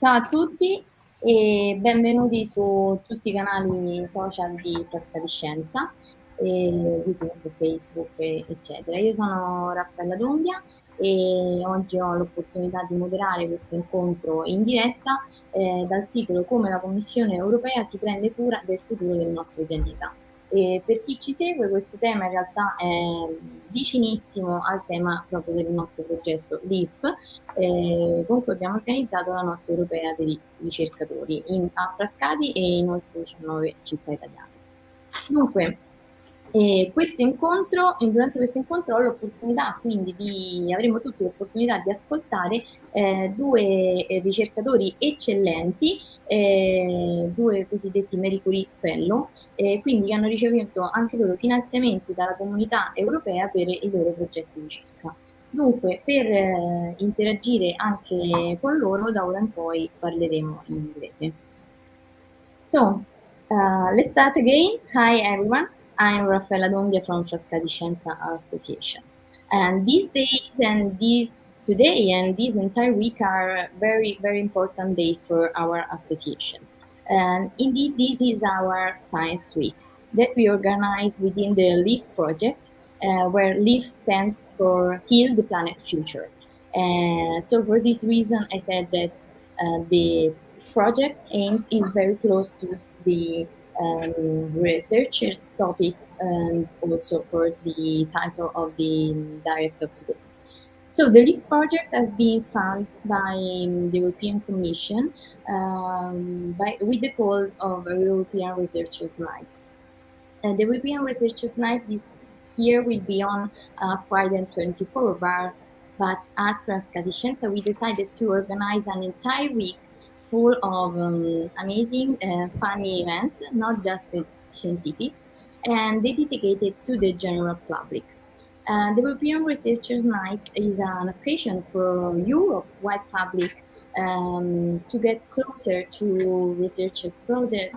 Ciao a tutti e benvenuti su tutti i canali social di Fresca di Scienza, YouTube, Facebook, eccetera. Io sono Raffaella D'Onghia e oggi ho l'opportunità di moderare questo incontro in diretta dal titolo Come la Commissione Europea si prende cura del futuro del nostro pianeta. E per chi ci segue, questo tema in realtà è vicinissimo al tema proprio del nostro progetto LEAF, con cui abbiamo organizzato la Notte Europea dei ricercatori a Frascati e in oltre 19 città italiane. Dunque, durante questo incontro ho l'opportunità quindi avremo tutti l'opportunità di ascoltare due ricercatori eccellenti, due cosiddetti Marie Curie Fellow, quindi che hanno ricevuto anche loro finanziamenti dalla comunità europea per i loro progetti di ricerca. Dunque, per interagire anche con loro, da ora in poi parleremo in inglese. So, let's start again. Hi, everyone. I'm Raffaella Donghia from Frascati Scienza Association. And today and this entire week are very, very important days for our association. And indeed, this is our Science Week that we organize within the LEAF project, where LEAF stands for Heal the Planet Future. So for this reason, I said that the project aims is very close to the researchers' topics and also for the title of the direct of today. So the LEAF project has been funded by the European Commission with the call of a European Researchers' Night. The European Researchers' Night this year will be on Friday 24, but at Frascati Scienza we decided to organize an entire week full of amazing funny events, not just the scientifics, and dedicated to the general public. The European Researchers' Night is an occasion for Europe-wide public to get closer to researchers' project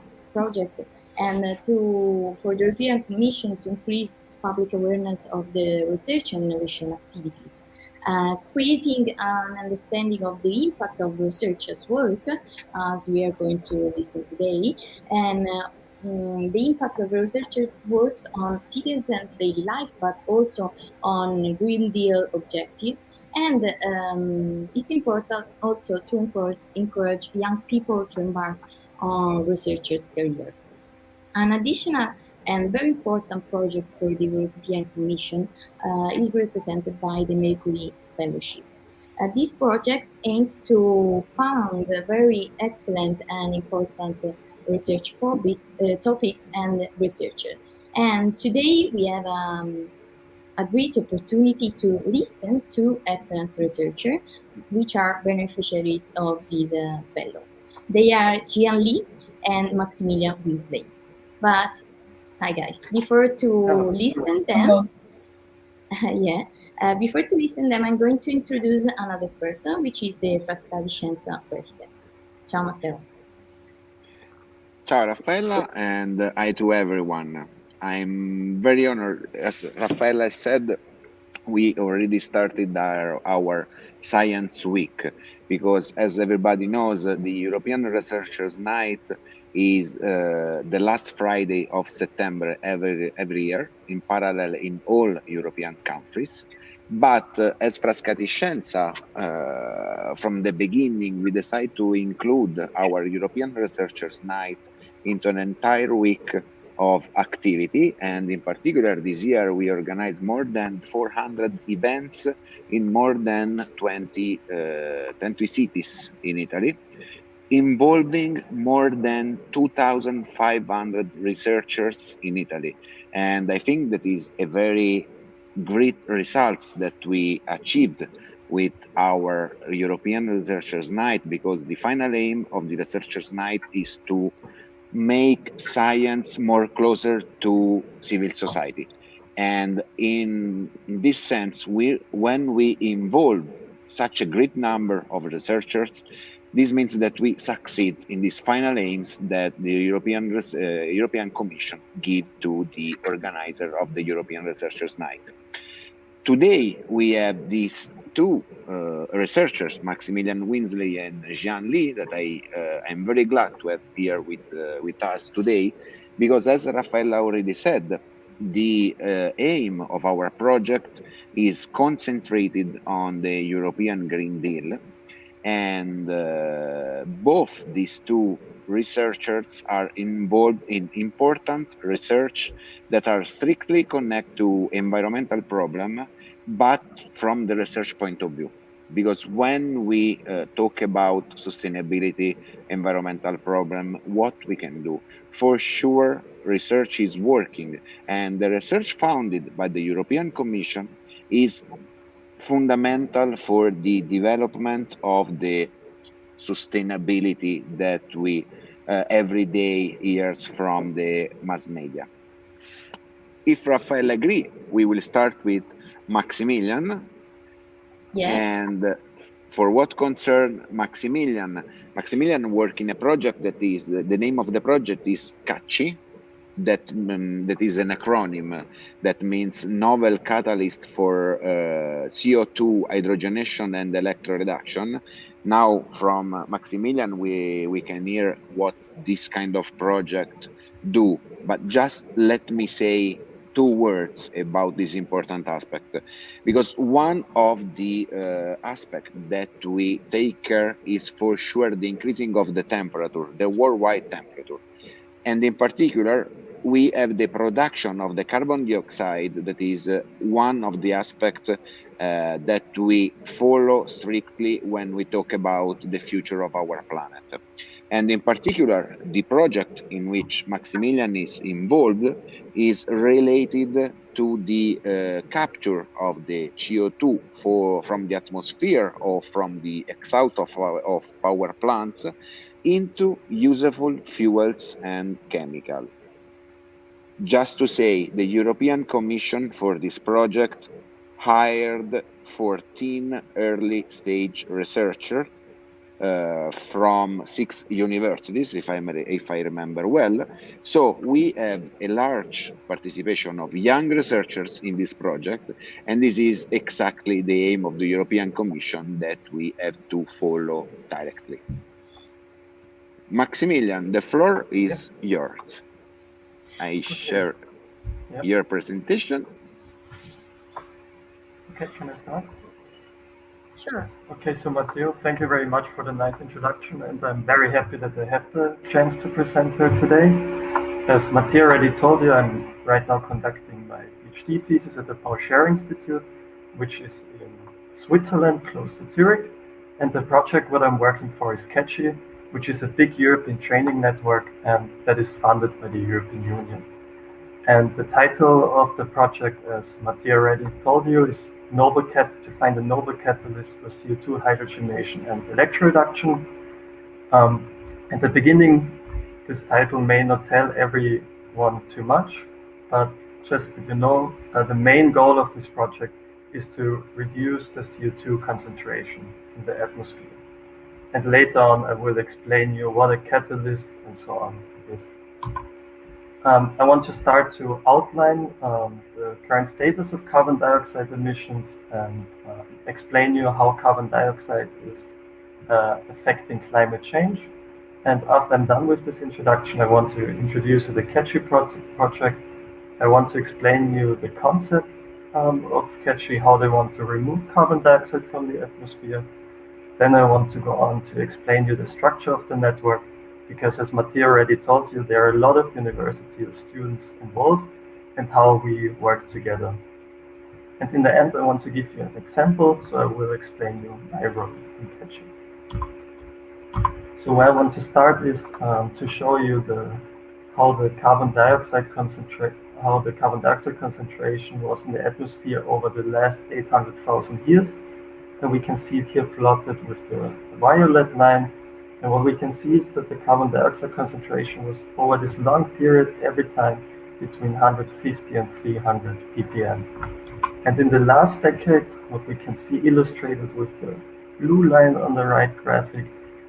and for the European Commission to increase public awareness of the research and innovation activities, creating an understanding of the impact of researchers' work, as we are going to listen today, and the impact of researchers' works on citizens' daily life, but also on Green Deal objectives. And it's important also to encourage young people to embark on researchers' careers. An additional and very important project for the European Commission is represented by the Marie Curie Fellowship. This project aims to fund very excellent and important research topics and researchers. And today we have a great opportunity to listen to excellent researchers, which are beneficiaries of this fellow. They are Jian Li and Maximilian Weasley. But hi guys, before to listen them, before to listen them, I'm going to introduce another person, which is the Frascati Scienza president. Ciao Matteo. Ciao Raffaella, and hi to everyone. I'm very honored. As Raffaella said, we already started our Science Week because, as everybody knows, the European Researchers' Night is the last Friday of September every year, in parallel in all European countries. But as Frascati Scienza, from the beginning, we decided to include our European Researchers' Night into an entire week of activity, and in particular this year we organized more than 400 events in more than 20 cities in Italy, involving more than 2,500 researchers in Italy. And I think that is a very great results that we achieved with our European Researchers' Night, because the final aim of the Researchers' Night is to make science more closer to civil society. And in this sense, when we involve such a great number of researchers, this means that we succeed in these final aims that the European Commission give to the organizer of the European Researchers' Night. Today, we have this two researchers, Maximilian Winsley and Jean Lee, that I am very glad to have here with us today, because as Raffaella already said, the aim of our project is concentrated on the European Green Deal, and both these two researchers are involved in important research that are strictly connected to environmental problem, but from the research point of view. Because when we talk about sustainability, environmental problem, what we can do, for sure, research is working, and the research founded by the European Commission is fundamental for the development of the sustainability that we every day hears from the mass media. If Rafael agree, we will start with Maximilian. Yes. And for what concern Maximilian work in a project that is, the name of the project is CACCI, that is an acronym that means Novel Catalyst for CO2 hydrogenation and electroreduction. Now, from Maximilian, we can hear what this kind of project do, but just let me say two words about this important aspect, because one of the aspects that we take care is for sure the increasing of the temperature, the worldwide temperature. And in particular, we have the production of the carbon dioxide that is one of the aspects that we follow strictly when we talk about the future of our planet. And in particular, the project in which Maximilian is involved is related to the capture of the CO2 from the atmosphere or from the exhaust of power plants into useful fuels and chemicals. Just to say, the European Commission for this project hired 14 early stage researchers from 6 universities, if I remember well. So we have a large participation of young researchers in this project, and this is exactly the aim of the European Commission that we have to follow directly. Maximilian, the floor is yours. I share your presentation. Okay, can I start? Sure. Okay, so Matteo, thank you very much for the nice introduction, and I'm very happy that I have the chance to present here today. As Matteo already told you, I'm right now conducting my PhD thesis at the Paul Scher Institute, which is in Switzerland, close to Zurich. And the project what I'm working for is CACCI, which is a big European training network, and that is funded by the European Union. And the title of the project, as Matteo already told you, is to find a noble catalyst for CO2 hydrogenation and electroreduction. At the beginning, this title may not tell everyone too much, but just that you know, the main goal of this project is to reduce the CO2 concentration in the atmosphere. And later on, I will explain you what a catalyst and so on is. I want to start to outline the current status of carbon dioxide emissions and explain you how carbon dioxide is affecting climate change. And after I'm done with this introduction, I want to introduce the CACCI project. I want to explain you the concept of CACCI, how they want to remove carbon dioxide from the atmosphere. Then I want to go on to explain you the structure of the network, because as Matteo already told you, there are a lot of university students involved and how we work together. And in the end, I want to give you an example, so I will explain you my role in CACCI. So where I want to start is to show you how the carbon dioxide concentration was in the atmosphere over the last 800,000 years. And we can see it here plotted with the violet line. And what we can see is that the carbon dioxide concentration was over this long period every time between 150 and 300 ppm. And in the last decade, what we can see illustrated with the blue line on the right graphic,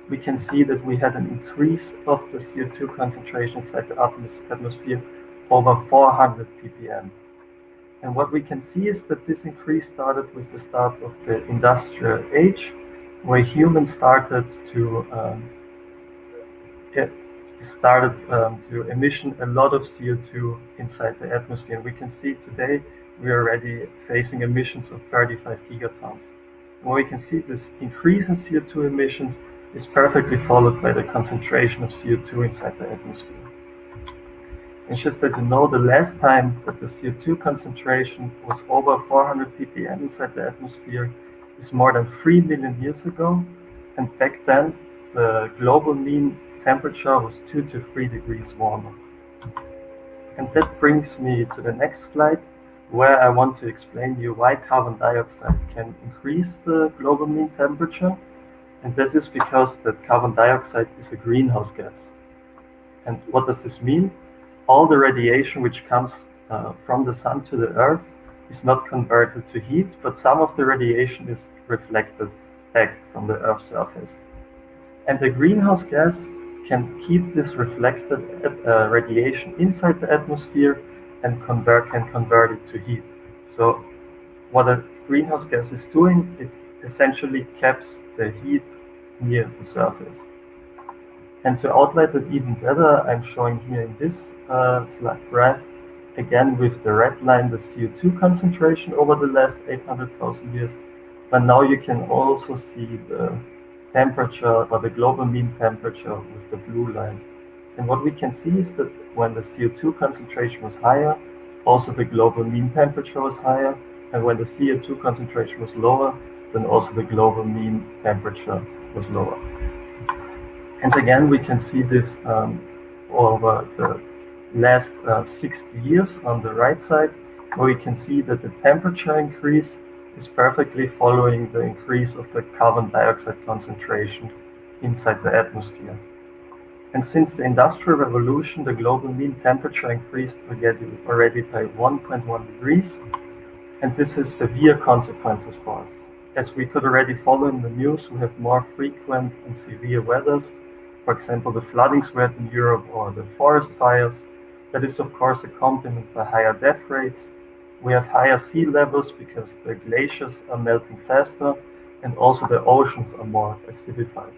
we can see that we had an increase of the CO2 concentration inside the atmosphere over 400 ppm. And what we can see is that this increase started with the start of the industrial age, where humans started to emission a lot of CO2 inside the atmosphere. And we can see today we are already facing emissions of 35 gigatons. And what we can see, this increase in CO2 emissions is perfectly followed by the concentration of CO2 inside the atmosphere. It's just that you know the last time that the CO2 concentration was over 400 ppm inside the atmosphere is more than 3 million years ago. And back then, the global mean temperature was 2 to 3 degrees warmer. And that brings me to the next slide, where I want to explain to you why carbon dioxide can increase the global mean temperature. And this is because that carbon dioxide is a greenhouse gas. And what does this mean? All the radiation which comes from the sun to the earth is not converted to heat, but some of the radiation is reflected back from the earth's surface. And the greenhouse gas can keep this reflected radiation inside the atmosphere and can convert it to heat. So what a greenhouse gas is doing, it essentially keeps the heat near the surface. And to outline it even better, I'm showing here in this slide graph, again with the red line, the CO2 concentration over the last 800,000 years. But now you can also see the temperature or the global mean temperature with the blue line. And what we can see is that when the CO2 concentration was higher, also the global mean temperature was higher. And when the CO2 concentration was lower, then also the global mean temperature was lower. And again, we can see this over the last 60 years on the right side, where we can see that the temperature increase is perfectly following the increase of the carbon dioxide concentration inside the atmosphere. And since the Industrial Revolution, the global mean temperature increased already by 1.1 degrees, and this has severe consequences for us. As we could already follow in the news, we have more frequent and severe weathers. For example, the floodings we had in Europe or the forest fires. That is, of course, accompanied by higher death rates. We have higher sea levels because the glaciers are melting faster, and also the oceans are more acidified.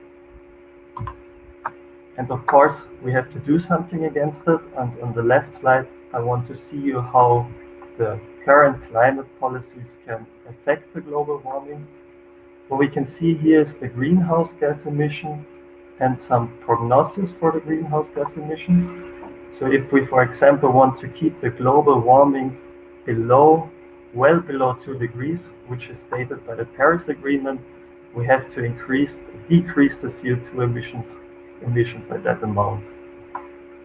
And of course, we have to do something against it. And on the left slide, I want to see you how the current climate policies can affect the global warming. What we can see here is the greenhouse gas emission and some prognosis for the greenhouse gas emissions. So if we, for example, want to keep the global warming well below 2 degrees, which is stated by the Paris Agreement, we have to decrease the CO2 emission by that amount.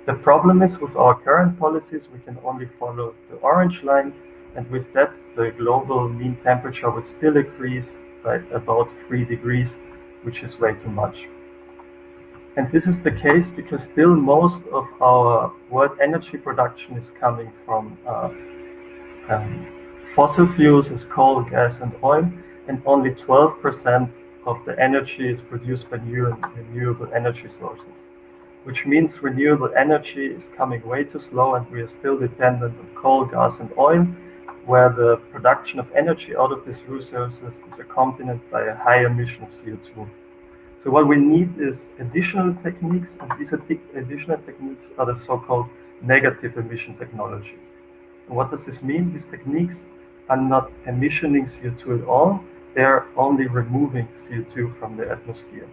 The problem is with our current policies, we can only follow the orange line, and with that, the global mean temperature would still increase by about 3 degrees, which is way too much. And this is the case because still most of our world energy production is coming from fossil fuels as coal, gas, and oil, and only 12% of the energy is produced by new and renewable energy sources, which means renewable energy is coming way too slow, and we are still dependent on coal, gas, and oil, where the production of energy out of these resources is accompanied by a high emission of CO2. So what we need is additional techniques, and these additional techniques are the so-called negative emission technologies. And what does this mean? These techniques are not emissioning CO2 at all, they're only removing CO2 from the atmosphere.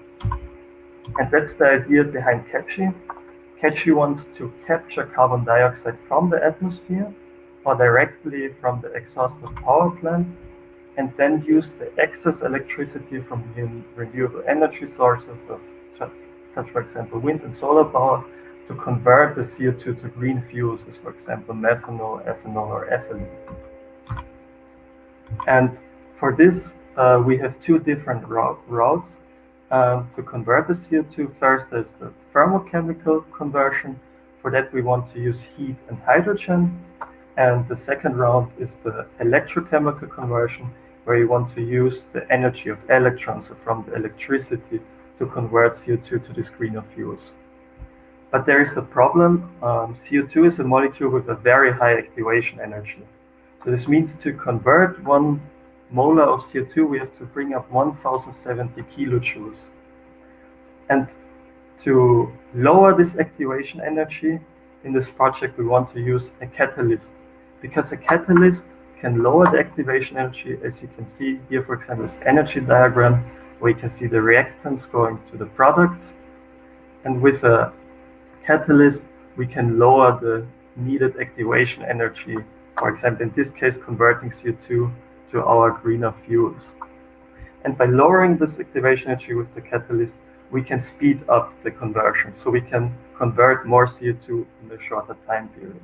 And that's the idea behind CACHI. CACHI wants to capture carbon dioxide from the atmosphere or directly from the exhaust of power plant, and then use the excess electricity from renewable energy sources, such for example wind and solar power, to convert the CO2 to green fuels, as for example methanol, ethanol, or ethylene. And for this, we have two different routes to convert the CO2. First is the thermochemical conversion. For that, we want to use heat and hydrogen. And the second route is the electrochemical conversion, where you want to use the energy of electrons, so from the electricity, to convert CO2 to these greener fuels. But there is a problem. CO2 is a molecule with a very high activation energy. So this means to convert 1 molar of CO2, we have to bring up 1070 kilojoules. And to lower this activation energy in this project, we want to use a catalyst, because a catalyst can lower the activation energy. As you can see here, for example, this energy diagram, where you can see the reactants going to the products. And with a catalyst, we can lower the needed activation energy, for example, in this case, converting CO2 to our greener fuels. And by lowering this activation energy with the catalyst, we can speed up the conversion. So we can convert more CO2 in a shorter time period.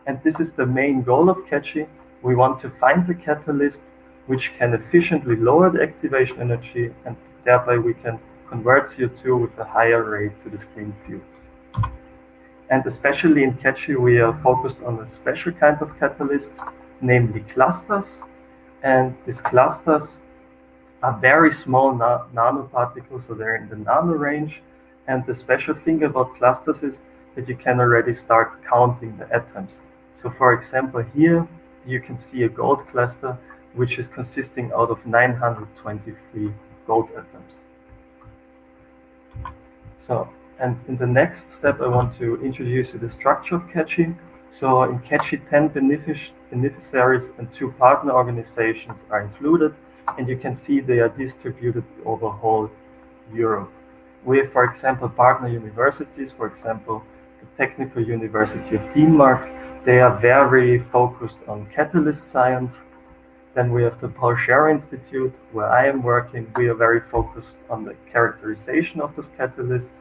And this is the main goal of CATCHY. We want to find the catalyst which can efficiently lower the activation energy, and thereby we can convert CO2 with a higher rate to these green fuels. And especially in CATCHY, we are focused on a special kind of catalysts, namely clusters. And these clusters are very small nanoparticles, so they're in the nano range. And the special thing about clusters is that you can already start counting the atoms. So for example, here you can see a gold cluster, which is consisting out of 923 gold atoms. So, and in the next step, I want to introduce you the structure of CATCHY. So in CATCHY, 10 beneficiaries and 2 partner organizations are included, and you can see they are distributed over whole Europe. We have, for example, partner universities, for example, the Technical University of Denmark. They are very focused on catalyst science. Then we have the Paul Scherrer Institute, where I am working. We are very focused on the characterization of those catalysts.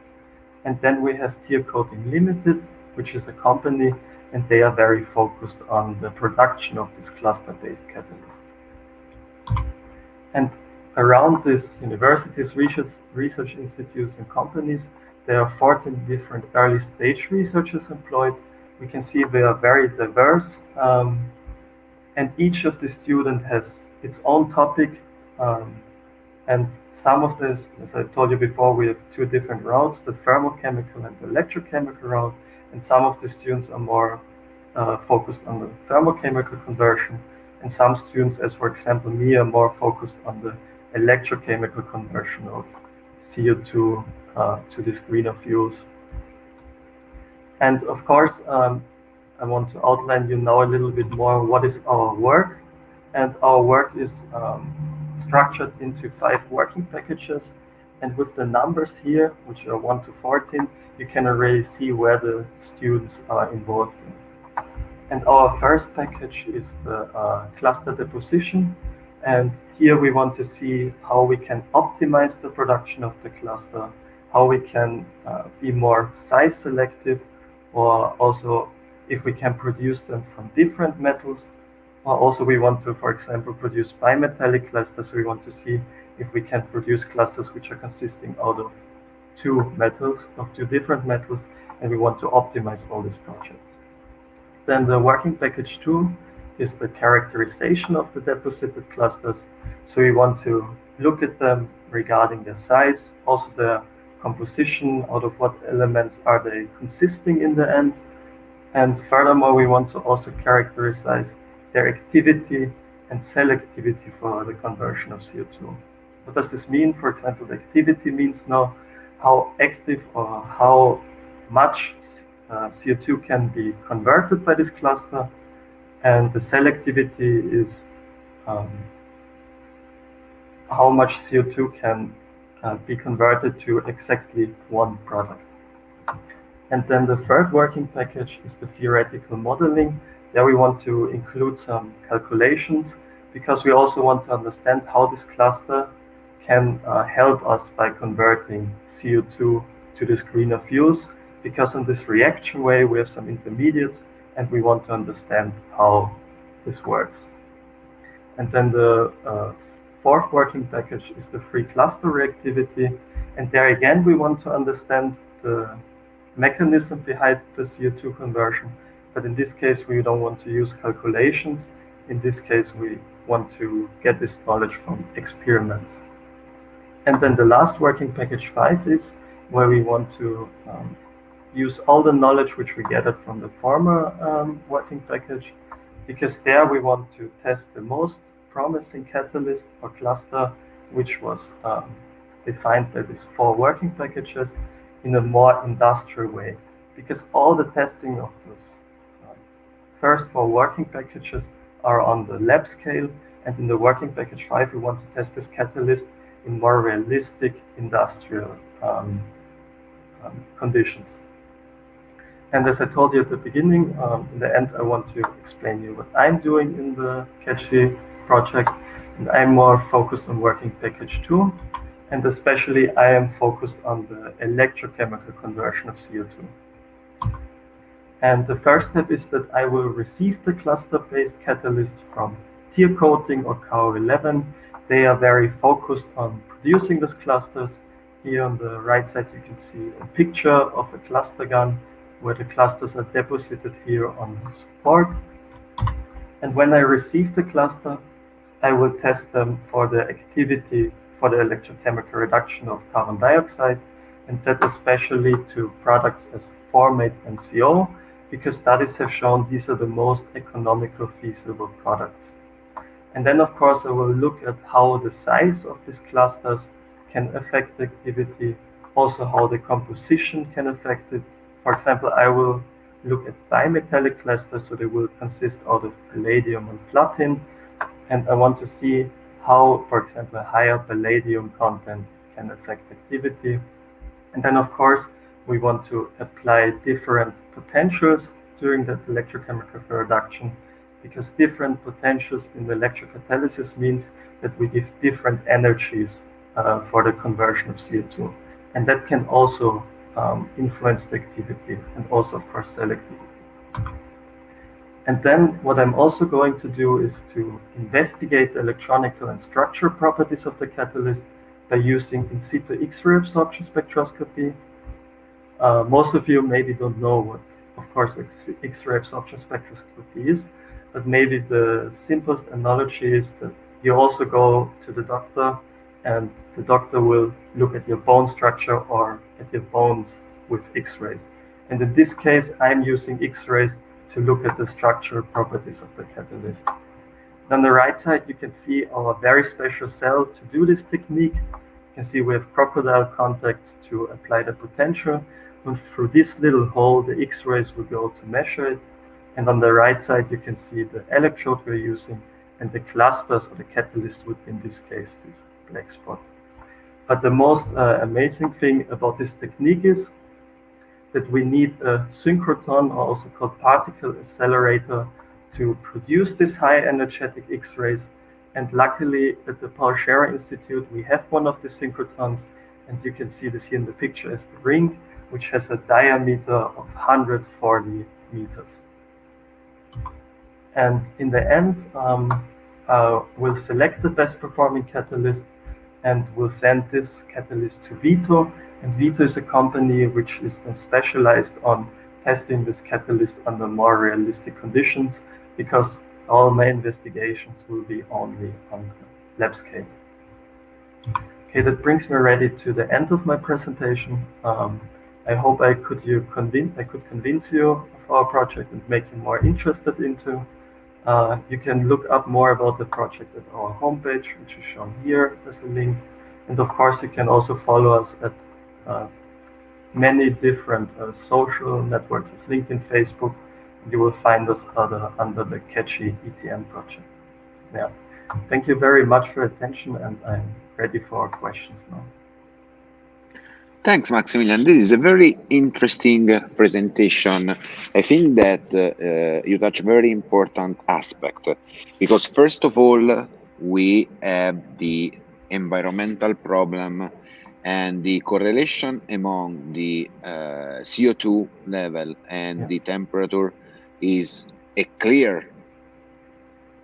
And then we have Tier Coating Limited, which is a company, and they are very focused on the production of these cluster-based catalysts. And around these universities, research institutes, and companies, there are 14 different early stage researchers employed. We can see they are very diverse, and each of the students has its own topic. And some of this, as I told you before, we have 2 different routes, the thermochemical and the electrochemical route, and some of the students are more focused on the thermochemical conversion, and some students, as for example me, are more focused on the electrochemical conversion of CO2 to these greener fuels. And of course, I want to outline you now a little bit more what is our work. And our work is structured into 5 working packages. And with the numbers here, which are 1 to 14, you can already see where the students are involved in. And our first package is the cluster deposition. And here we want to see how we can optimize the production of the cluster, how we can be more size selective, or also if we can produce them from different metals. Also, we want to, for example, produce bimetallic clusters. We want to see if we can produce clusters which are consisting out of 2 metals, of 2 different metals, and we want to optimize all these projects. Then the working package 2 is the characterization of the deposited clusters. So we want to look at them regarding their size, also their composition, out of what elements are they consisting in the end. And furthermore, we want to also characterize their activity and selectivity for the conversion of CO2. What does this mean? For example, the activity means now how active or how much CO2 can be converted by this cluster, and the selectivity is how much CO2 can be converted to exactly one product. And then the third working package is the theoretical modeling. There we want to include some calculations, because we also want to understand how this cluster can help us by converting CO2 to these greener fuels, because in this reaction way we have some intermediates, and we want to understand how this works. And then the fourth working package is the free cluster reactivity, and there again we want to understand the mechanism behind the CO2 conversion, but in this case we don't want to use calculations. In this case we want to get this knowledge from experiments. And then the last working package 5 is where we want to use all the knowledge which we gathered from the former working package, because there we want to test the most promising catalyst or cluster, which was defined by these 4 working packages in a more industrial way. Because all the testing of those first 4 working packages are on the lab scale, and in the working package 5 we want to test this catalyst in more realistic industrial conditions. And as I told you at the beginning, in the end I want to explain you what I'm doing in the CATCHY project, and I'm more focused on working package 2, and especially I am focused on the electrochemical conversion of CO2. And the first step is that I will receive the cluster-based catalyst from Tier Coating or KO11. They are very focused on producing these clusters. Here on the right side you can see a picture of a cluster gun where the clusters are deposited here on the support. And when I receive the cluster, I will test them for the activity for the electrochemical reduction of carbon dioxide, and that especially to products as formate and CO, because studies have shown these are the most economical feasible products. And then of course I will look at how the size of these clusters can affect the activity, also how the composition can affect it. For example, I will look at bimetallic clusters, so they will consist out of palladium and platinum, and I want to see how, for example, a higher palladium content can affect activity. And then of course we want to apply different potentials during that electrochemical reduction, because different potentials in the electrocatalysis means that we give different energies for the conversion of CO2. And that can also influence the activity and also, of course, cell activity. And then what I'm also going to do is to investigate the electronical and structural properties of the catalyst by using in situ X-ray absorption spectroscopy. Most of you maybe don't know what, of course, X-ray absorption spectroscopy is, but maybe the simplest analogy is that you also go to the doctor and the doctor will look at your bone structure or at your bones with X-rays. And in this case, I'm using X-rays to look at the structural properties of the catalyst. On the right side, you can see our very special cell to do this technique. You can see we have crocodile contacts to apply the potential. And through this little hole, the X-rays will go to measure it. And on the right side, you can see the electrode we're using and the clusters or the catalyst would, in this case, this black spot. But the most amazing thing about this technique is that we need a synchrotron, or also called particle accelerator, to produce these high energetic X-rays. And luckily at the Paul Scherrer Institute, we have one of the synchrotrons, and you can see this here in the picture as the ring, which has a diameter of 140 meters. And in the end, we'll select the best performing catalyst and we'll send this catalyst to Vito. And Vito is a company which is then specialized on testing this catalyst under more realistic conditions, because all my investigations will be only on the lab scale. Okay, that brings me already to the end of my presentation. I hope I could convince you of our project and make you more interested into. You can look up more about the project at our homepage, which is shown here as a link. And of course, you can also follow us at many different social networks, as LinkedIn, Facebook. You will find us under the CATCHY ETN project. Yeah. Thank you very much for your attention, and I'm ready for questions now. Thanks, Maximilian. This is a very interesting presentation. I think that you touch a very important aspect, because first of all, we have the environmental problem and the correlation among the CO2 level and the temperature is a clear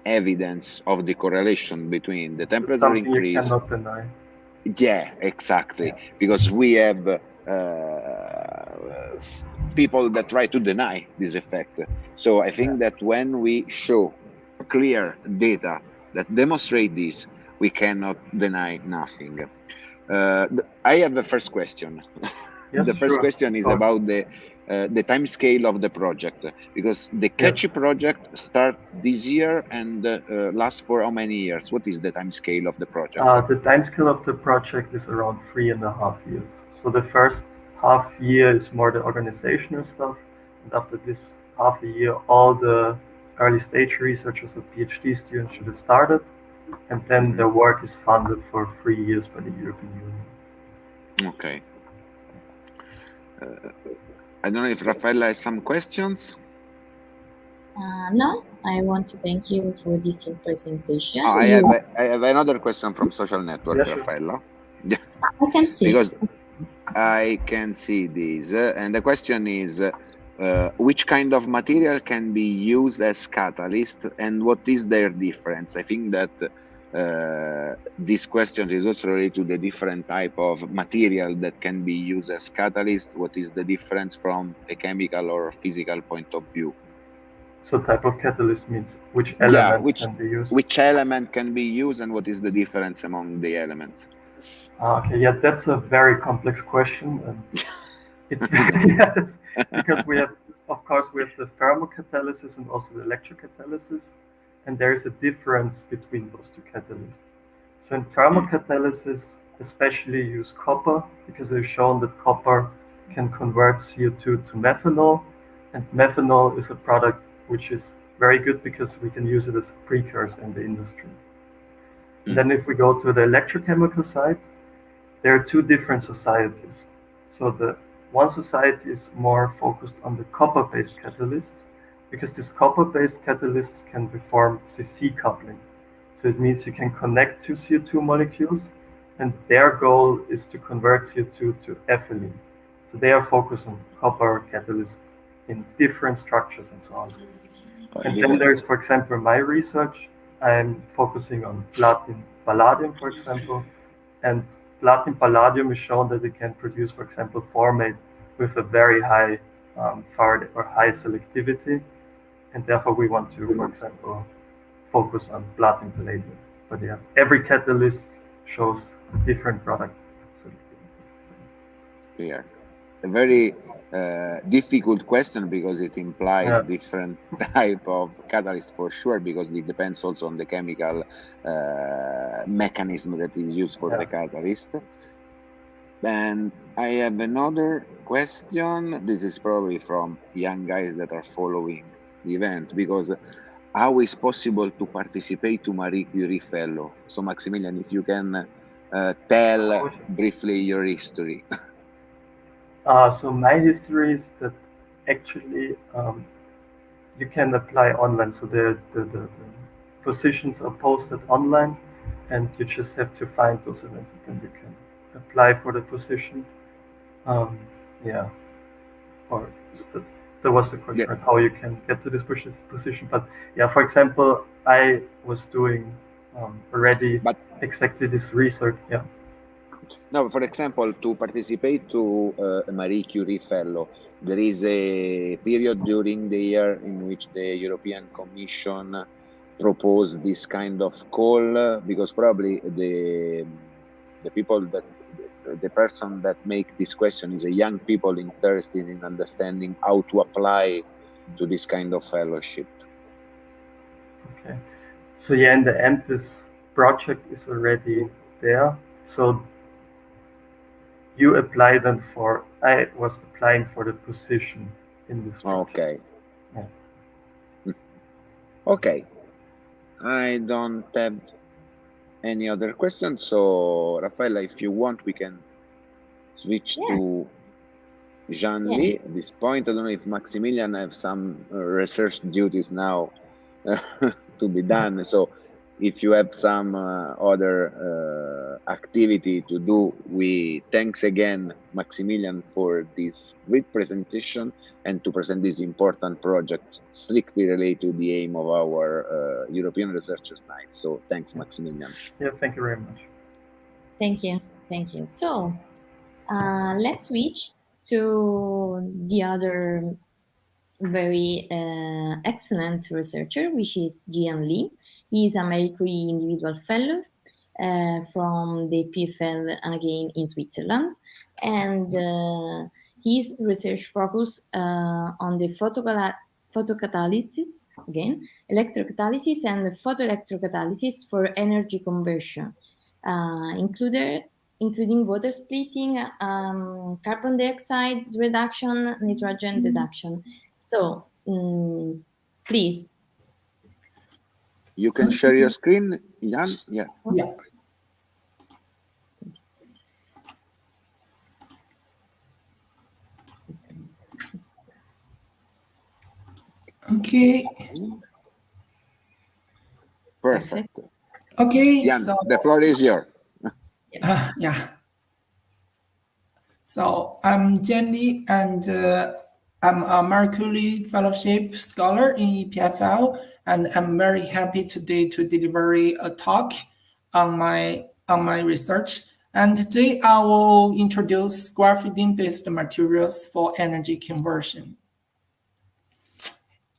evidence of the correlation between the temperature something increase. You cannot deny. Yeah, exactly. Because we have people that try to deny this effect. So I think that when we show clear data that demonstrate this, we cannot deny nothing. I have the first question. Yes, the first question is about the the time scale of the project, because the Catchy project start this year and lasts for how many years? What is the time scale of the project? The timescale of the project is around 3.5 years. So the first half year is more the organizational stuff, and after this half a year, all the early stage researchers or PhD students should have started, and then their work is funded for 3 years by the European Union. Okay. I don't know if Raffaella has some questions. No, I want to thank you for this presentation. Oh, I have another question from social network, Yeah, sure. Raffaella. I can see. Because I can see this, and the question is, which kind of material can be used as catalyst, and what is their difference? I think that this question is also related to the different type of material that can be used as catalyst. What is the difference from a chemical or physical point of view? So type of catalyst means which elements can be used? Which element can be used, and what is the difference among the elements? Okay, yeah, that's a very complex question. Because we have, of course, we have the thermocatalysis and also the electrocatalysis, and there is a difference between those two catalysts. So in thermocatalysis, especially use copper, because they've shown that copper can convert CO2 to methanol, and methanol is a product which is very good because we can use it as a precursor in the industry. And then if we go to the electrochemical side, there are two different societies. So the one society is more focused on the copper-based catalysts, because these copper-based catalysts can perform CC coupling. So it means you can connect two CO2 molecules, and their goal is to convert CO2 to ethylene. So they are focused on copper catalysts in different structures and so on. And then there's, for example, my research. I'm focusing on platinum palladium, for example, and platinum palladium is shown that it can produce, for example, formate with a very high Faraday or high selectivity, and therefore we want to, for example, focus on platinum palladium. But yeah, every catalyst shows different product selectivity. Yeah, a very difficult question, because it implies different type of catalyst for sure, because it depends also on the chemical mechanism that is used for the catalyst. And I have another question. This is probably from young guys that are following the event, because how is possible to participate to Marie Curie Fellow? So Maximilian, if you can tell briefly your history. So my history is that actually you can apply online. So the positions are posted online, and you just have to find those events, and then you can apply for the position. Yeah, or there was the question of how you can get to this position. But yeah, for example, I was doing already exactly this research. Yeah. No, for example, to participate to a Marie Curie Fellow, there is a period during the year in which the European Commission proposed this kind of call, because probably the people that the person that make this question is a young people interested in understanding how to apply to this kind of fellowship. Okay, so yeah, in the end, this project is already there. So you apply then for, I was applying for the position in this project. Okay. Yeah. Okay. I don't have any other questions. So, Raffaella, if you want, we can switch to Jean-Louis at this point. I don't know if Maximilian have some research duties now to be done. So if you have some other activity to do, we thanks again, Maximilian, for this great presentation and to present this important project strictly related to the aim of our European Researchers Night. So thanks, Maximilian. Yeah, thank you very much. Thank you. Thank you. So let's switch to the other very excellent researcher, which is Jian Li. He is a Marie Curie Individual Fellow from the PFL, and again in Switzerland. And his research focus on the photocatalysis, again, electrocatalysis and photoelectrocatalysis for energy conversion, including water splitting, carbon dioxide reduction, nitrogen reduction. So, please. You can share your screen, Jan? Yeah. Yeah. Okay. Perfect. Okay. Jan, So the floor is yours. yeah. So I'm Jenny, and I'm a Mercury Fellowship Scholar in EPFL, and I'm very happy today to deliver a talk on my research. And today I will introduce graphene-based materials for energy conversion.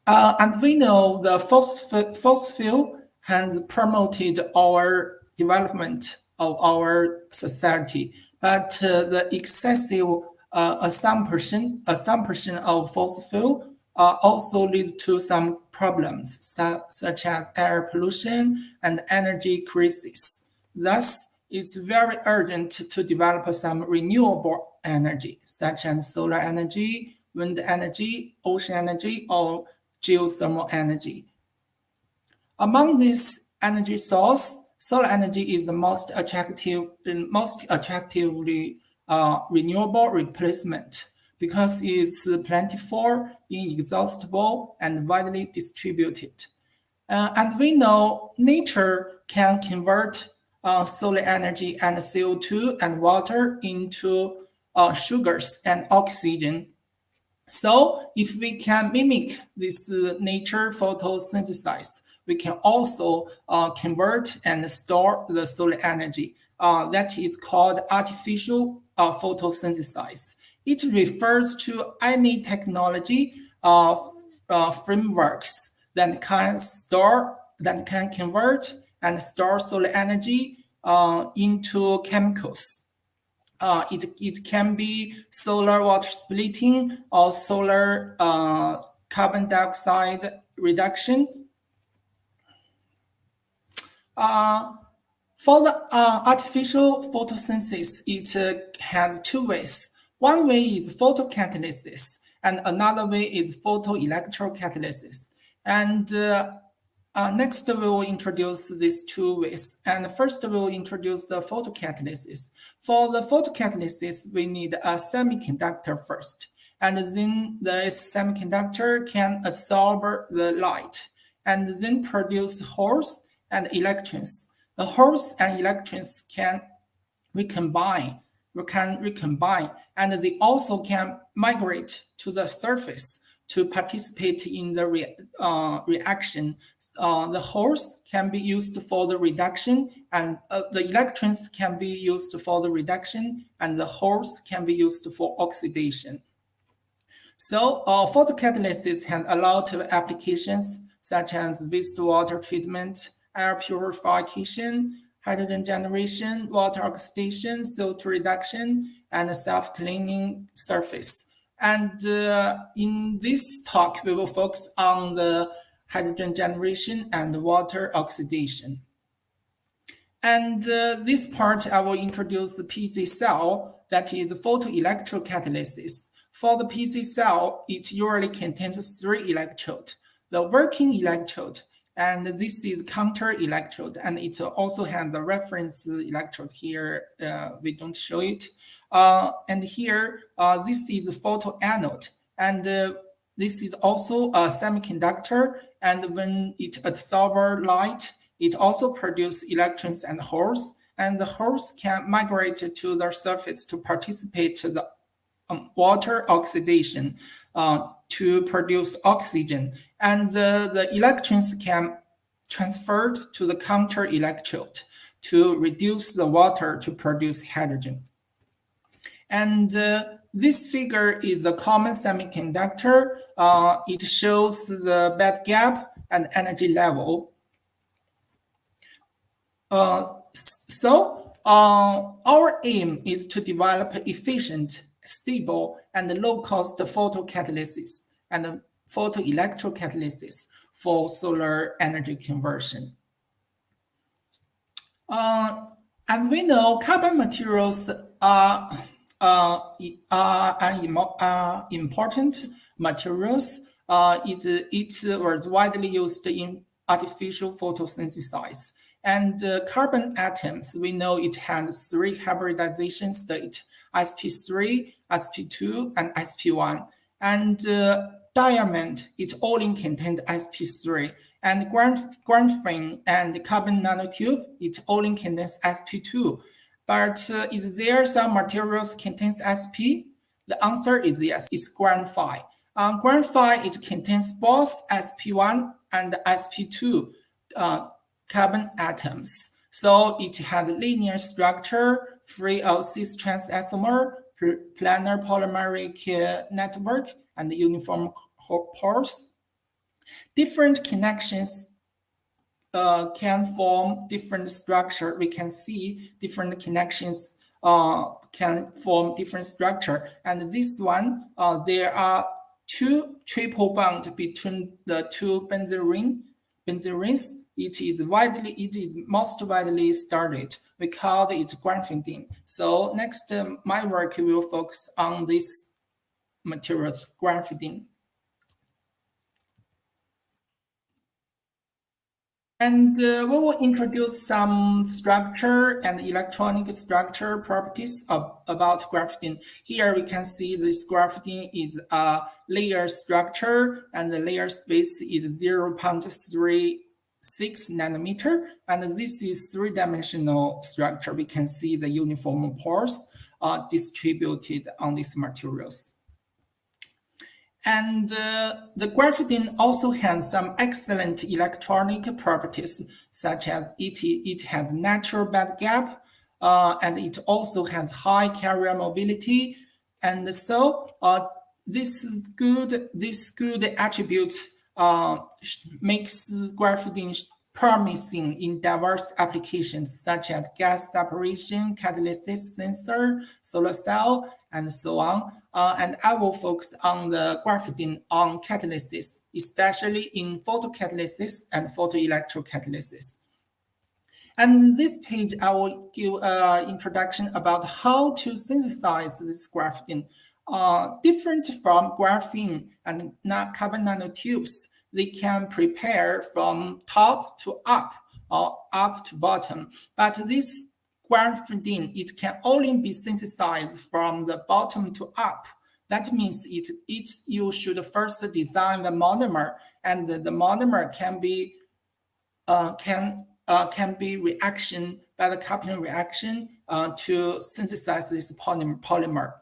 And we know the fossil has promoted our development of our society, but the excessive assumption of fossil fuel also leads to some problems, such as air pollution and energy crisis. Thus, it's very urgent to develop some renewable energy, such as solar energy, wind energy, ocean energy, or geothermal energy. Among these energy sources, solar energy is the most attractively renewable replacement because it's plentiful, inexhaustible, and widely distributed. And we know nature can convert solar energy and CO2 and water into sugars and oxygen. So if we can mimic this nature photosynthesis, we can also convert and store the solar energy. That is called artificial photosynthesis. It refers to any technology frameworks that can convert and store solar energy into chemicals. It can be solar water splitting or solar carbon dioxide reduction. For the artificial photosynthesis, it has two ways. One way is photocatalysis, and another way is photoelectrocatalysis. And next, we will introduce these two ways. And first, we will introduce the photocatalysis. For the photocatalysis, we need a semiconductor first. And then the semiconductor can absorb the light and then produce holes and electrons. The holes and electrons can recombine, and they also can migrate to the surface to participate in the reaction. The holes can be used for the reduction, and the electrons can be used for the reduction, and the holes can be used for oxidation. So photocatalysis has a lot of applications, such as wastewater treatment, air purification, hydrogen generation, water oxidation, CO2 reduction, and self-cleaning surface. And in this talk, we will focus on the hydrogen generation and water oxidation. And this part, I will introduce the PC cell, that is photoelectrocatalysis. For the PC cell, it usually contains 3 electrodes. The working electrode, and this is counter electrode, and it also has the reference electrode here. We don't show it. And here, this is a photoanode, and this is also a semiconductor. And when it absorbs light, it also produces electrons and holes, and the holes can migrate to the surface to participate in the water oxidation to produce oxygen, and the electrons can transfer to the counter electrode to reduce the water to produce hydrogen. And this figure is a common semiconductor. It shows the band gap and energy level. So our aim is to develop efficient, stable and low-cost photocatalysis and photoelectrocatalysis for solar energy conversion. And we know carbon materials are important materials. It was widely used in artificial photosynthesis. And carbon atoms, we know it has 3 hybridization states, sp3, sp2, and sp1. And diamond, it only contained sp3. And graphene and carbon nanotube, it only contains sp2. But is there some materials contains sp? The answer is yes, it's graphite. Graphite, it contains both sp1 and sp2 carbon atoms. So it has linear structure, free of cis-trans isomer, planar polymeric network, and uniform pores. Different connections can form different structure. We can see different connections can form different structure. And this one, there are 2 triple bonds between the 2 benzenes. It is most widely studied. We call it graphene. So next, my work will focus on this materials, graphene. And we will introduce some structure and electronic structure properties about graphene. Here we can see this graphene is a layer structure, and the layer space is 0.36 nanometer. And this is 3-dimensional structure. We can see the uniform pores distributed on these materials. And the graphene also has some excellent electronic properties, such as it has natural band gap, and it also has high carrier mobility. And so this good attributes makes graphene promising in diverse applications, such as gas separation, catalysis sensor, solar cell, and so on. And I will focus on the graphene on catalysis, especially in photocatalysis and photoelectrocatalysis. And this page, I will give an introduction about how to synthesize this graphene. Different from graphene and carbon nanotubes, they can prepare from top to up or up to bottom. But this graphene, it can only be synthesized from the bottom to up. That means you should first design the monomer, and the monomer can be reaction by the coupling reaction to synthesize this polymer.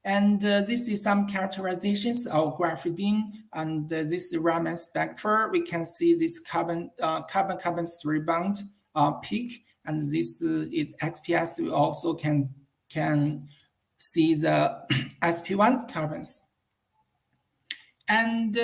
And this is some characterizations of graphene, and this Raman spectra. We can see this carbon 3 bond peak, and this is XPS. We also can see the sp1 carbons. And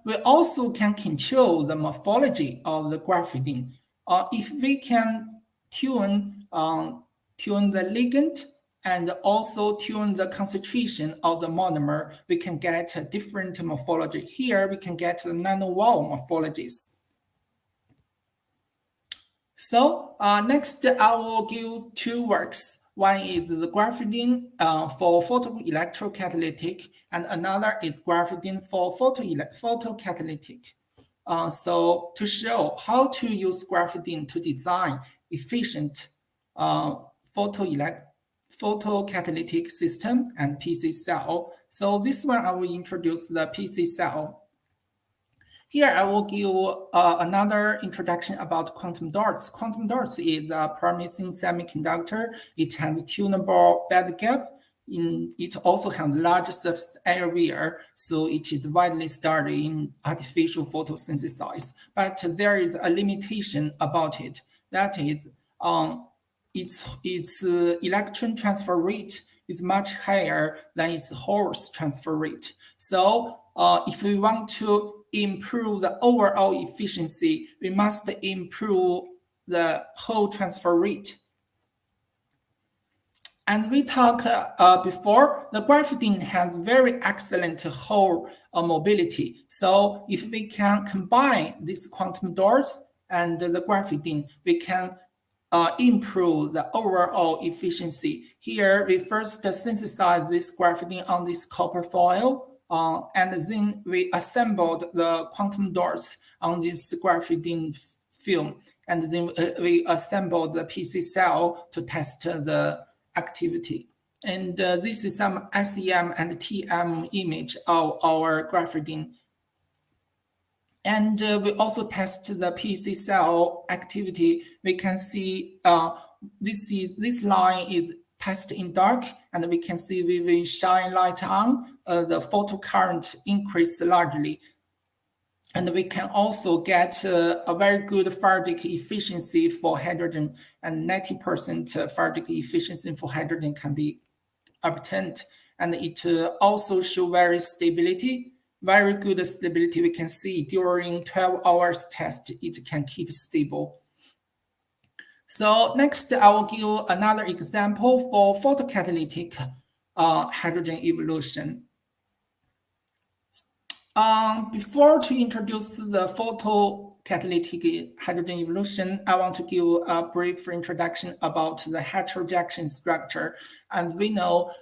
we also can control the morphology of the graphene. If we can tune the ligand and also tune the concentration of the monomer, we can get a different morphology. Here we can get the nanowall morphologies. So next I will give 2 works. One is the graphene for photoelectrocatalytic, and another is graphene for photocatalytic. So to show how to use graphene to design efficient photocatalytic system and PC cell. So this one I will introduce the PC cell. Here I will give another introduction about quantum dots. Quantum dots is a promising semiconductor. It has tunable band gap. It also has large surface area, so it is widely studied in artificial photosynthesis. But there is a limitation about it. That is, its electron transfer rate is much higher than its Hall's transfer rate. So if we want to improve the overall efficiency, we must improve the Hall transfer rate. And we talked before, the graphene has very excellent hole mobility. So if we can combine these quantum dots and the graphene, we can improve the overall efficiency. Here, we first synthesize this graphene on this copper foil, and then we assembled the quantum dots on this graphene film, and then we assembled the PC cell to test the activity. And this is some SEM and TM image of our graphene. And we also test the PC cell activity. We can see this line is tested in dark, and we can see we shine light on the photocurrent increase largely. And we can also get a very good Faraday efficiency for hydrogen, and 90% Faraday efficiency for hydrogen can be obtained. And it also shows very good stability. We can see during 12 hours test, it can keep stable. So next, I will give another example for photocatalytic hydrogen evolution. Before to introduce the photocatalytic hydrogen evolution, I want to give a brief introduction about the heterojaction structure. And we know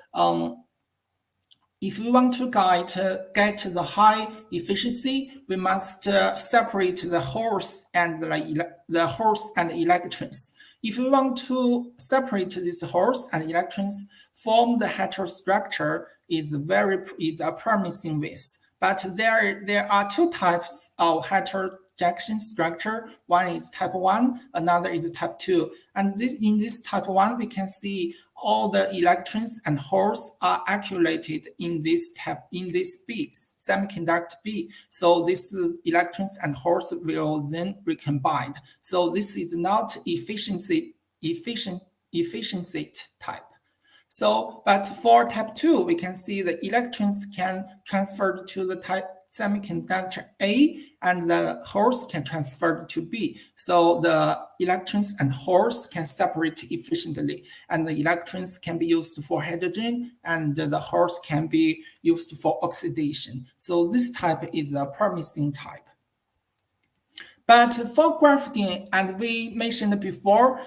if we want to get the high efficiency, we must separate the holes and the holes and electrons. If we want to separate these holes and electrons, form the heterostructure is a promising way. But there are two types of heterojaction structure. One is type 1, another is type 2. And in this type 1, we can see all the electrons and holes are accumulated in this B, semiconductor B. So these electrons and holes will then recombine. So this is not efficiency type. So, but for type 2, we can see the electrons can transfer to the type semiconductor A, and the holes can transfer to B. So the electrons and holes can separate efficiently, and the electrons can be used for hydrogen, and the holes can be used for oxidation. So this type is a promising type. But for graphene, and we mentioned before,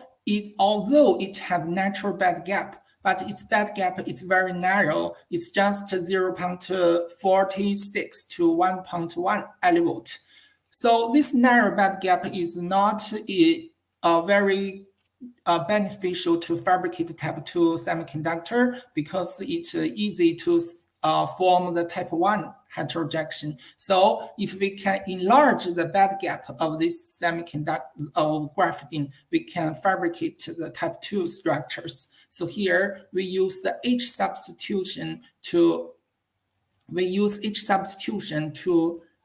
although it has natural band gap, but its band gap is very narrow. It's just 0.46 to 1.1 millivolt. So this narrow band gap is not very beneficial to fabricate type 2 semiconductor, because it's easy to form the type 1 heterojaction. So if we can enlarge the band gap of this semiconductor of graphene, we can fabricate the type 2 structures. So here we use the H substitution to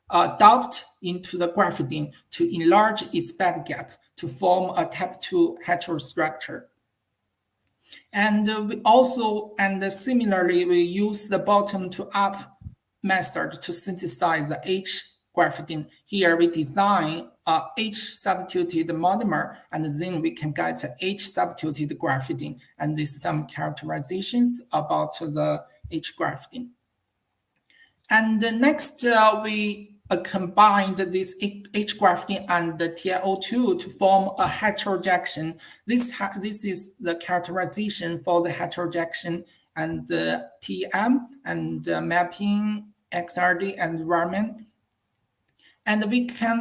adopt into the graphene to enlarge its band gap to form a type 2 heterostructure. And similarly, we use the bottom to up method to synthesize the H graphene. Here we design a H substituted monomer, and then we can get H substituted graphene. And this is some characterizations about the H graphene. And next, we combined this H graphene and the TiO2 to form a heterojaction. This is the characterization for the heterojaction and the TM and mapping XRD and Raman. And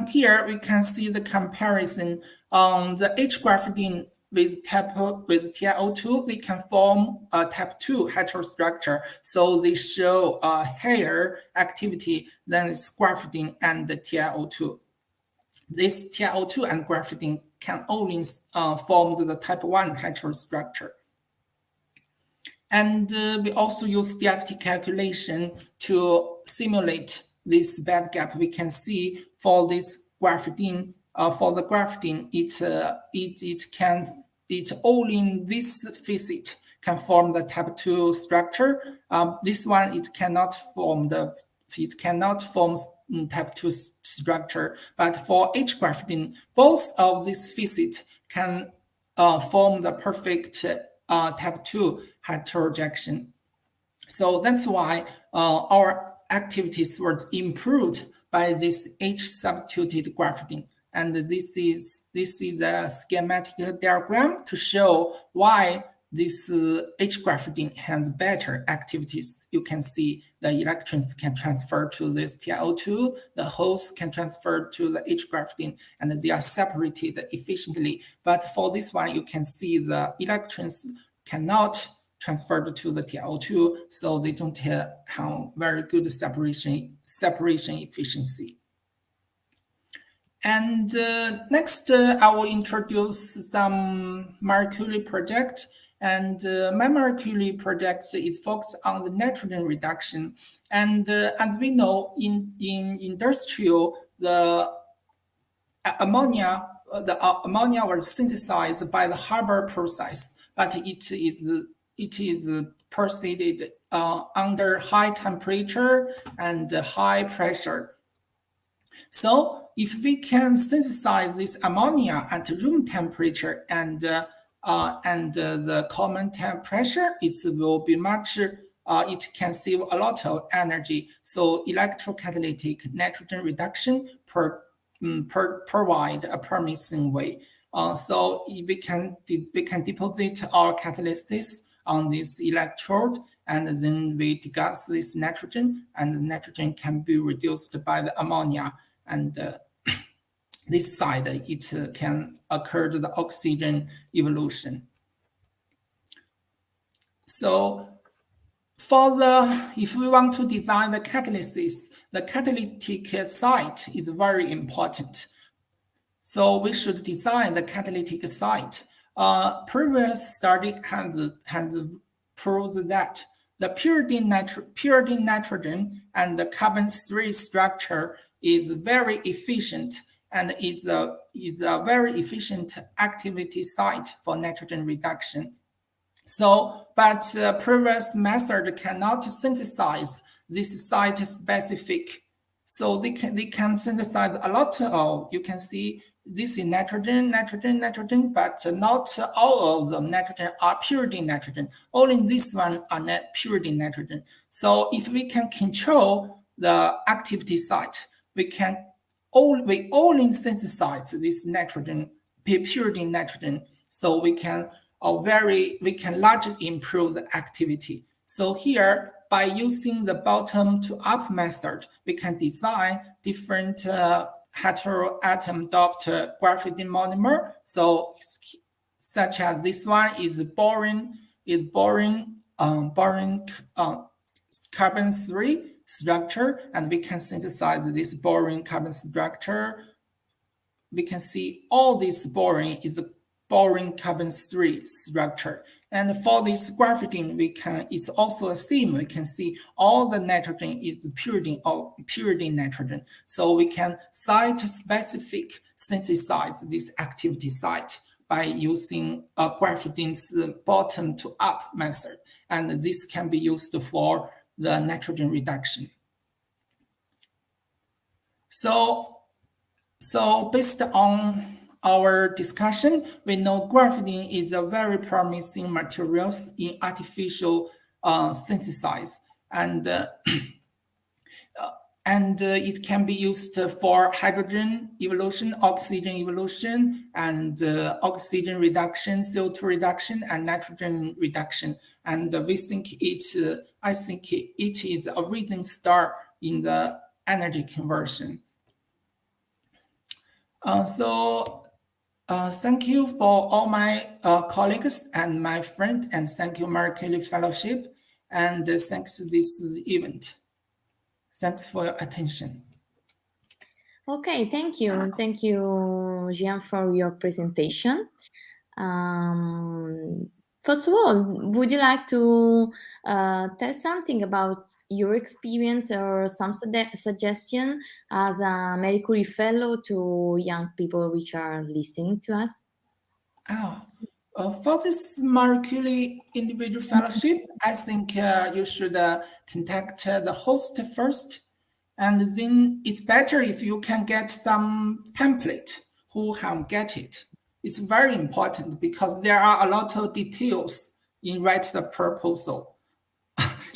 here we can see the comparison on the H graphene with TiO2. We can form a type 2 heterostructure. So they show a higher activity than this graphene and the TiO2. This TiO2 and graphene can only form the type 1 heterostructure. And we also use DFT calculation to simulate this band gap. We can see for this graphene, it only this facet can form the type 2 structure. This one it cannot form type 2 structure. But for H graphene, both of these facets can form the perfect type 2 heterojection. So that's why our activities was improved by this H-substituted graphene. And this is a schematic diagram to show why this H-graphene has better activities. You can see the electrons can transfer to this TiO2, the holes can transfer to the H-graphene, and they are separated efficiently. But for this one, you can see the electrons cannot transferred to the TiO2, so they don't have very good separation efficiency. And next, I will introduce some Marie Curie project. And my Marie Curie project is focused on the nitrogen reduction. And as we know, in industrial, the ammonia was synthesized by the Haber process, but it is proceeded under high temperature and high pressure. So if we can synthesize this ammonia at room temperature and the common pressure, it will be much. It can save a lot of energy. So electrocatalytic nitrogen reduction provide a promising way. So we can deposit our catalysts on this electrode, and then we degas this nitrogen, and the nitrogen can be reduced by the ammonia. And this side, it can occur to the oxygen evolution. So if we want to design the catalysis, the catalytic site is very important. So we should design the catalytic site. Previous study has proved that the pyridine nitrogen and the carbon-3 structure is very efficient and is a very efficient activity site for nitrogen reduction. So, but previous method cannot synthesize this site specific. So they can synthesize a lot of, you can see this is nitrogen, but not all of them nitrogen are pyridine nitrogen. Only this one are pyridine nitrogen. So if we can control the activity site, we only synthesize this nitrogen, pyridine nitrogen. So we can largely improve the activity. So here, by using the bottom to up method, we can design different heteroatom doped graphene monomer. So, such as this one is boron carbon-3 structure, and we can synthesize this boron carbon structure. We can see all this boron is boron carbon-3 structure. And for this graphene, it's also the same. We can see all the nitrogen is pyridine nitrogen. So we can site-specific synthesize this activity site by using a graphene's bottom-to-up method. And this can be used for the nitrogen reduction. So based on our discussion, we know graphene is a very promising material in artificial synthesis, and it can be used for hydrogen evolution, oxygen evolution, and oxygen reduction, CO2 reduction, and nitrogen reduction. And we think I think it is a rising star in the energy conversion. Thank you for all my colleagues and my friend, and thank you Marie Curie Fellowship, and thanks this event. Thanks for your attention. Okay, thank you, Jean, for your presentation. First of all, would you like to tell something about your experience or some suggestion as a Marie Curie Fellow to young people which are listening to us? For this Marie Curie Individual Fellowship, I think you should contact the host first, and then it's better if you can get some template who can get it. It's very important because there are a lot of details in write the proposal.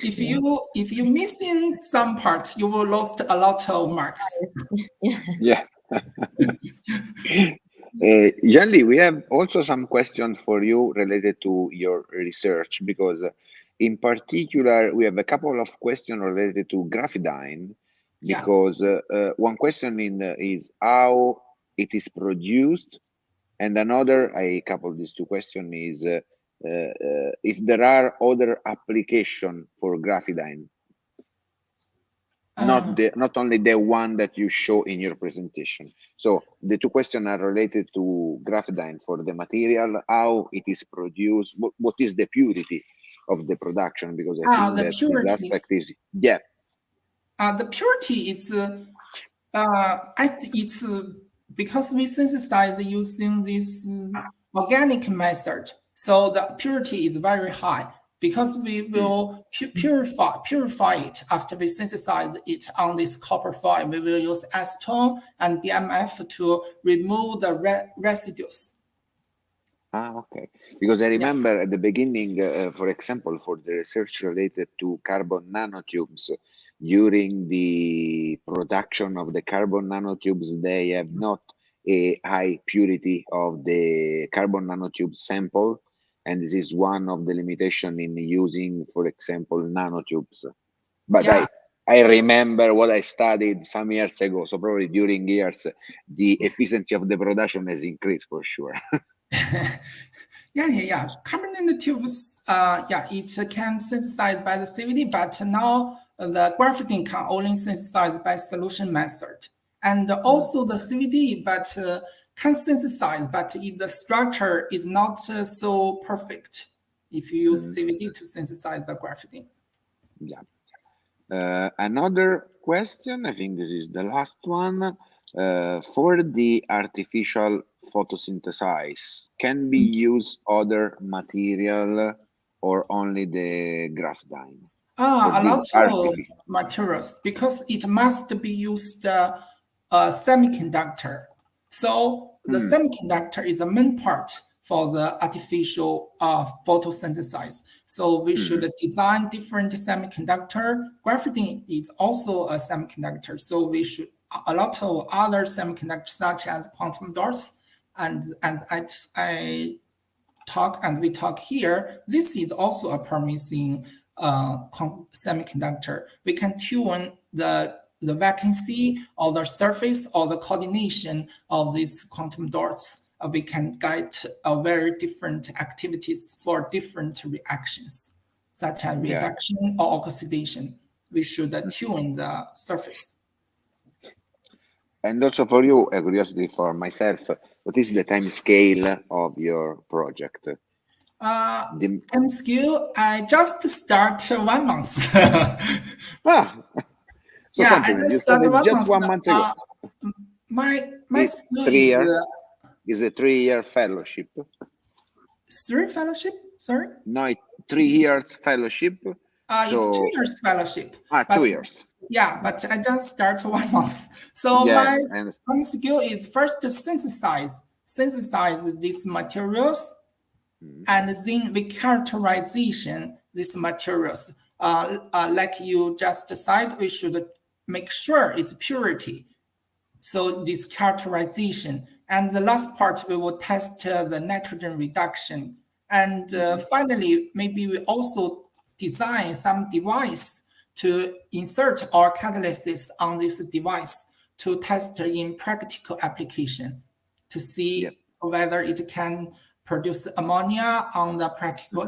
If you missing some part, you will lost a lot of marks. Yeah. Yanli, we have also some questions for you related to your research, because in particular, we have a couple of questions related to graphidine, Yeah. because one question is how it is produced, and another, I couple these two questions, is if there are other application for graphidine, not only the one that you show in your presentation. So the two questions are related to graphidine for the material, how it is produced, what is the purity of the production, because I think the that purity. this aspect is, yeah. The purity is, it's because we synthesize using this organic method, so the purity is very high, because we will purify it after we synthesize it on this copper foil. We will use acetone and DMF to remove the residues. Okay. Because I remember at the beginning, for example, for the research related to carbon nanotubes, during the production of the carbon nanotubes, they have not a high purity of the carbon nanotube sample. And this is one of the limitation in using, for example, nanotubes. But Yeah. I remember what I studied some years ago. So probably during years, the efficiency of the production has increased for sure. Yeah. Carbon nanotubes, it can synthesize by the CVD, but now the graphene can only synthesize by solution method. And also the CVD, but can synthesize, but the structure is not so perfect if you use CVD to synthesize the graphene. Yeah. Another question, I think this is the last one. For the artificial photosynthesis, can we use other material or only the graphene? A lot of materials, because it must be used semiconductor. So the semiconductor is the main part for the artificial photosynthesis. So we should design different semiconductor. Graphene is also a semiconductor. So we should a lot of other semiconductors such as quantum dots, and we talk here. This is also a promising semiconductor. We can tune the vacancy or the surface or the coordination of these quantum dots. We can get very different activities for different reactions, such as reduction or oxidation. We should tune the surface. And also for you, a curiosity for myself, what is the time scale of your project? Time scale, I just start 1 month. So I just started 1 month ago. My skill is a 3-year fellowship. 3 fellowship? Sorry? No, 3 years fellowship. It's 2 years fellowship. 2 years. Yeah, but I just start 1 month. So my skill is first to synthesize these materials, and then we characterization these materials. Like you just said, we should make sure it's purity. So this characterization, and the last part we will test the nitrogen reduction, and finally maybe we also design some device to insert our catalysis on this device to test in practical application to see whether it can produce ammonia on the practical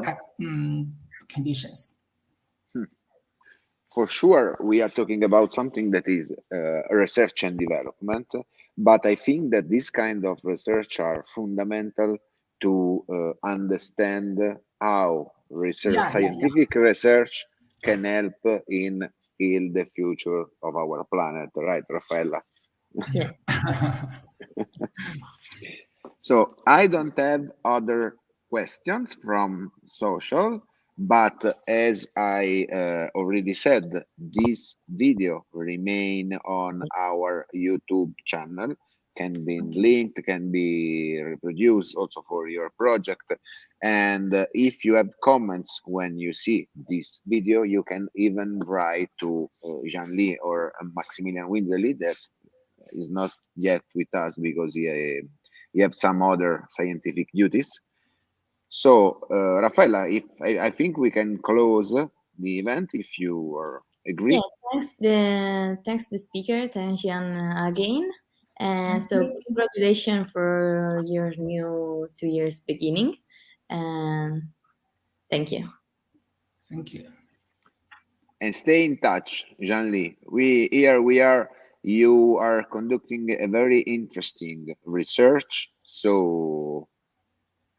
conditions. For sure, we are talking about something that is research and development, but I think that this kind of research are fundamental to understand how scientific research can help in the future of our planet, right, Raffaella? Yeah. So I don't have other questions from social, but as I already said, this video remain on our YouTube channel. can be linked, can be reproduced also for your project. And if you have comments when you see this video, you can even write to Jean-Lee or Maximilian Winsley, that is not yet with us because he have some other scientific duties. So, Raffaella, if I think we can close the event if you agree. Yeah, thanks the speaker, thanks Jan again. And so congratulations for your new 2 years beginning, and thank you. Thank you. And stay in touch, Jean-Lee. We are. You are conducting a very interesting research, so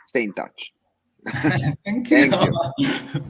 stay in touch. Thank Thank you. you.